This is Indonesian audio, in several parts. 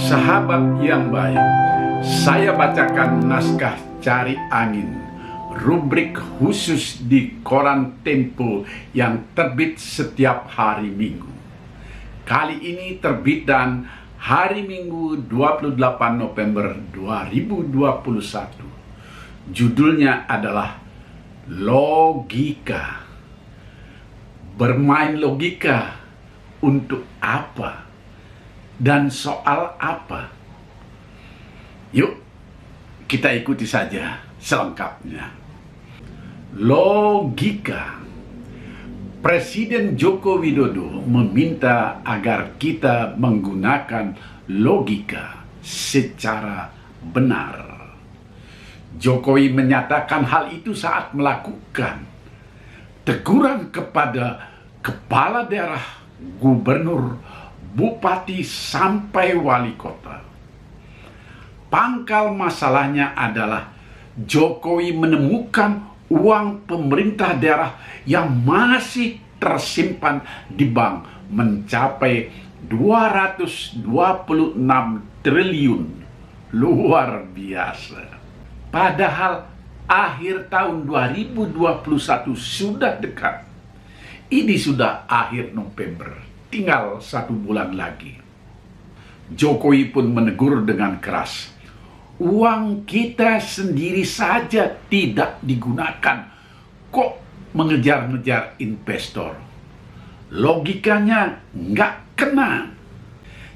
Sahabat yang baik, saya bacakan naskah Cari Angin, rubrik khusus di Koran Tempo yang terbit setiap hari Minggu. Kali ini terbit dan hari Minggu 28 November 2021. Judulnya adalah Logika. Bermain logika untuk apa? Dan soal apa? Yuk, kita ikuti saja selengkapnya. Logika. Presiden Joko Widodo meminta agar kita menggunakan logika secara benar. Jokowi menyatakan hal itu saat melakukan teguran kepada kepala daerah, gubernur, bupati, sampai wali kota. Pangkal masalahnya adalah Jokowi menemukan uang pemerintah daerah yang masih tersimpan di bank mencapai 226 triliun. Luar biasa. Padahal akhir tahun 2021 sudah dekat. Ini sudah akhir November. Tinggal 1 bulan lagi. Jokowi pun menegur dengan keras. Uang kita sendiri saja tidak digunakan. Kok mengejar-ngejar investor? Logikanya nggak kena.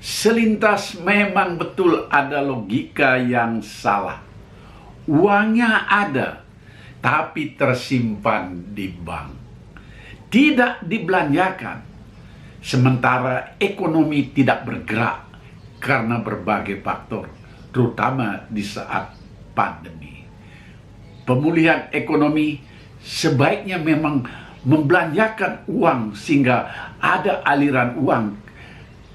Selintas memang betul ada logika yang salah. Uangnya ada, tapi tersimpan di bank. Tidak dibelanjakan. Sementara ekonomi tidak bergerak karena berbagai faktor, terutama di saat pandemi. Pemulihan ekonomi sebaiknya memang membelanjakan uang sehingga ada aliran uang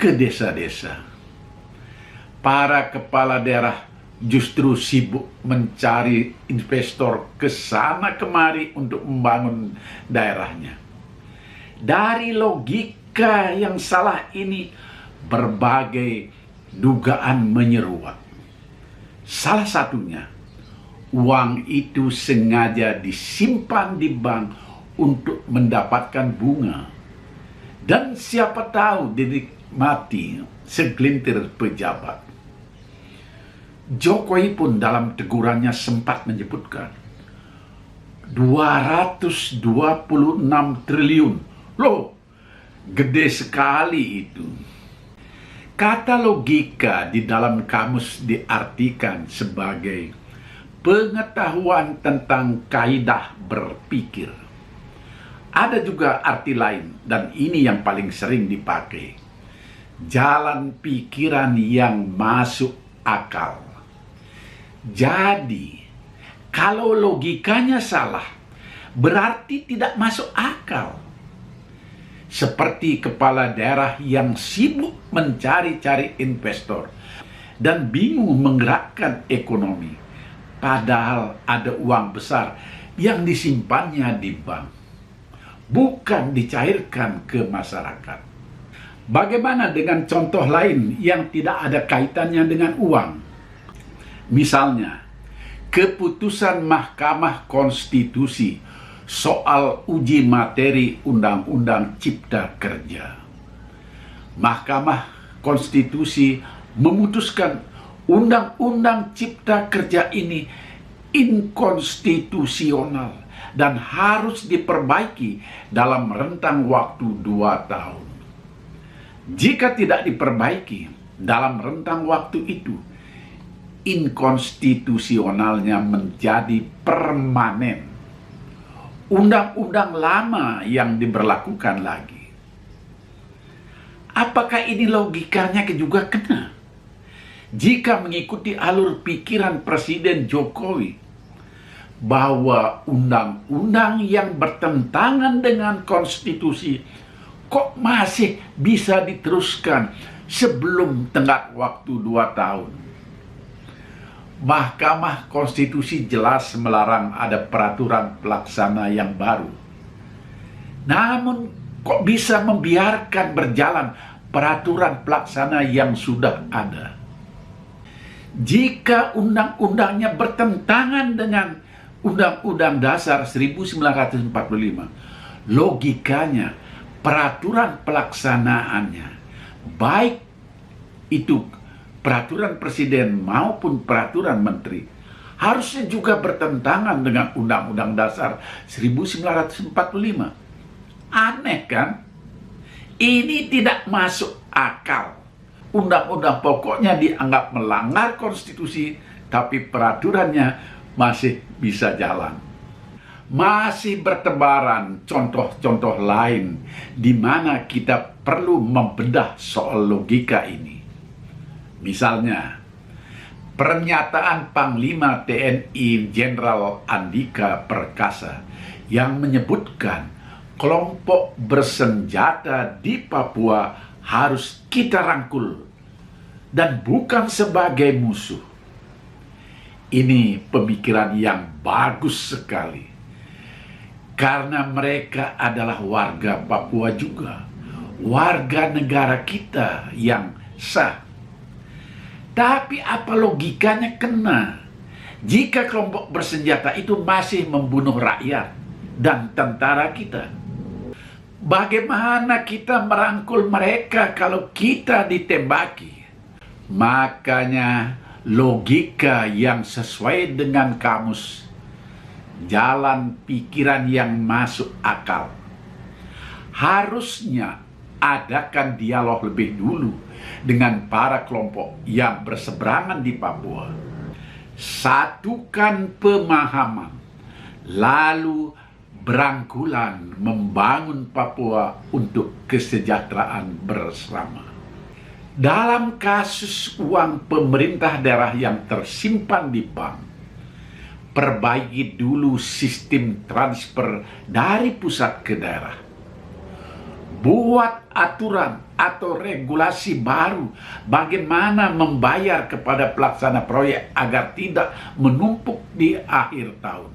ke desa-desa. Para kepala daerah justru sibuk mencari investor ke sana kemari untuk membangun daerahnya. Dari logika yang salah ini, berbagai dugaan menyeruak. Salah satunya, uang itu sengaja disimpan di bank untuk mendapatkan bunga. Dan siapa tahu dinikmati segelintir pejabat. Jokowi pun dalam tegurannya sempat menyebutkan 226 triliun. Loh, gede sekali itu. Kata logika di dalam kamus diartikan sebagai pengetahuan tentang kaidah berpikir. Ada juga arti lain, dan ini yang paling sering dipakai. Jalan pikiran yang masuk akal. Jadi, kalau logikanya salah, berarti tidak masuk akal. Seperti kepala daerah yang sibuk mencari-cari investor dan bingung menggerakkan ekonomi, padahal ada uang besar yang disimpannya di bank, bukan dicairkan ke masyarakat. Bagaimana dengan contoh lain yang tidak ada kaitannya dengan uang? Misalnya, keputusan Mahkamah Konstitusi soal uji materi Undang-Undang Cipta Kerja. Mahkamah Konstitusi memutuskan Undang-Undang Cipta Kerja ini inkonstitusional dan harus diperbaiki dalam rentang waktu 2 tahun. Jika tidak diperbaiki dalam rentang waktu itu, inkonstitusionalnya menjadi permanen. Undang-undang lama yang diberlakukan lagi. Apakah ini logikanya juga kena? Jika mengikuti alur pikiran Presiden Jokowi bahwa undang-undang yang bertentangan dengan konstitusi kok masih bisa diteruskan sebelum tenggat waktu 2 tahun. Mahkamah Konstitusi jelas melarang ada peraturan pelaksana yang baru. Namun kok bisa membiarkan berjalan peraturan pelaksana yang sudah ada? Jika undang-undangnya bertentangan dengan Undang-Undang Dasar 1945, logikanya peraturan pelaksanaannya, baik itu peraturan presiden maupun peraturan menteri, harusnya juga bertentangan dengan Undang-Undang Dasar 1945. Aneh kan? Ini tidak masuk akal. Undang-undang pokoknya dianggap melanggar konstitusi, tapi peraturannya masih bisa jalan. Masih bertebaran contoh-contoh lain di mana kita perlu membedah soal logika ini. Misalnya, pernyataan Panglima TNI Jenderal Andika Perkasa yang menyebutkan kelompok bersenjata di Papua harus kita rangkul dan bukan sebagai musuh. Ini pemikiran yang bagus sekali, karena mereka adalah warga Papua juga, warga negara kita yang sah. Tapi apa logikanya kena jika kelompok bersenjata itu masih membunuh rakyat dan tentara kita? Bagaimana kita merangkul mereka kalau kita ditembaki? Makanya logika yang sesuai dengan kamus, jalan pikiran yang masuk akal, harusnya adakan dialog lebih dulu dengan para kelompok yang berseberangan di Papua. Satukan pemahaman, lalu berangkulan membangun Papua untuk kesejahteraan bersama. Dalam kasus uang pemerintah daerah yang tersimpan di bank, perbaiki dulu sistem transfer dari pusat ke daerah. Buat aturan atau regulasi baru bagaimana membayar kepada pelaksana proyek agar tidak menumpuk di akhir tahun.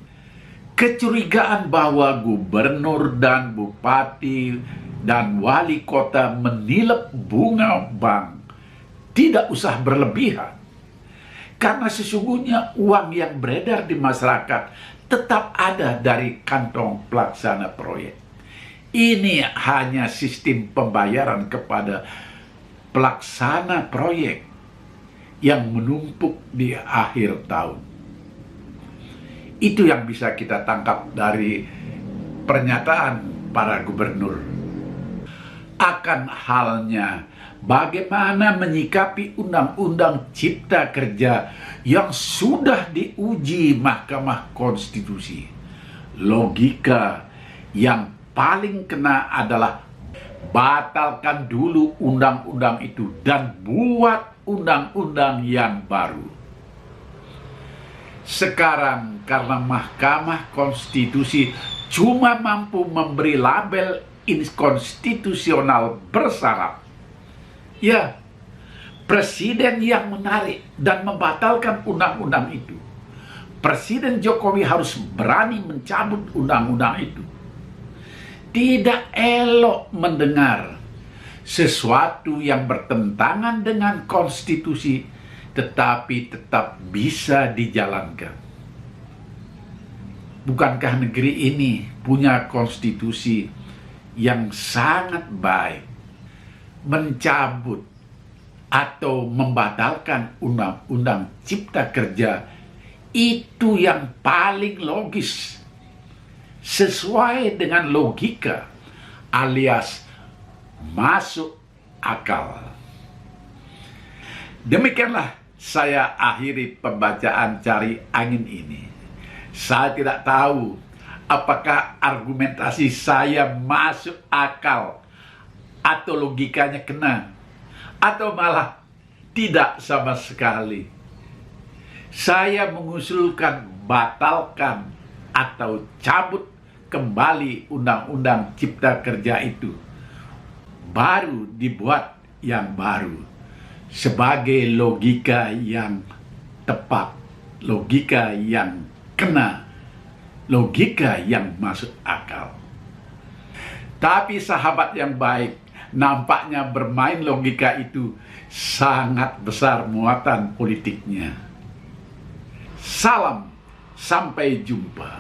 Kecurigaan bahwa gubernur dan bupati dan wali kota menilep bunga bank tidak usah berlebihan, karena sesungguhnya uang yang beredar di masyarakat tetap ada dari kantong pelaksana proyek. Ini hanya sistem pembayaran kepada pelaksana proyek yang menumpuk di akhir tahun. Itu yang bisa kita tangkap dari pernyataan para gubernur. Akan halnya bagaimana menyikapi Undang-Undang Cipta Kerja yang sudah diuji Mahkamah Konstitusi. Logika yang paling kena adalah batalkan dulu undang-undang itu dan buat undang-undang yang baru. Sekarang karena Mahkamah Konstitusi cuma mampu memberi label inkonstitusional bersyarat, ya, presiden yang menarik dan membatalkan undang-undang itu. Presiden Jokowi harus berani mencabut undang-undang itu. Tidak elok mendengar sesuatu yang bertentangan dengan konstitusi tetapi tetap bisa dijalankan. Bukankah negeri ini punya konstitusi yang sangat baik? Mencabut atau membatalkan Undang-Undang Cipta Kerja itu yang paling logis, sesuai dengan logika alias masuk akal. Demikianlah saya akhiri pembacaan Cari Angin ini. Saya tidak tahu apakah argumentasi saya masuk akal atau logikanya kena, atau malah tidak sama sekali. Saya mengusulkan batalkan atau cabut kembali Undang-Undang Cipta Kerja itu. Baru dibuat yang baru. Sebagai logika yang tepat, logika yang kena, logika yang masuk akal. Tapi sahabat yang baik, nampaknya bermain logika itu sangat besar muatan politiknya. Salam, sampai jumpa.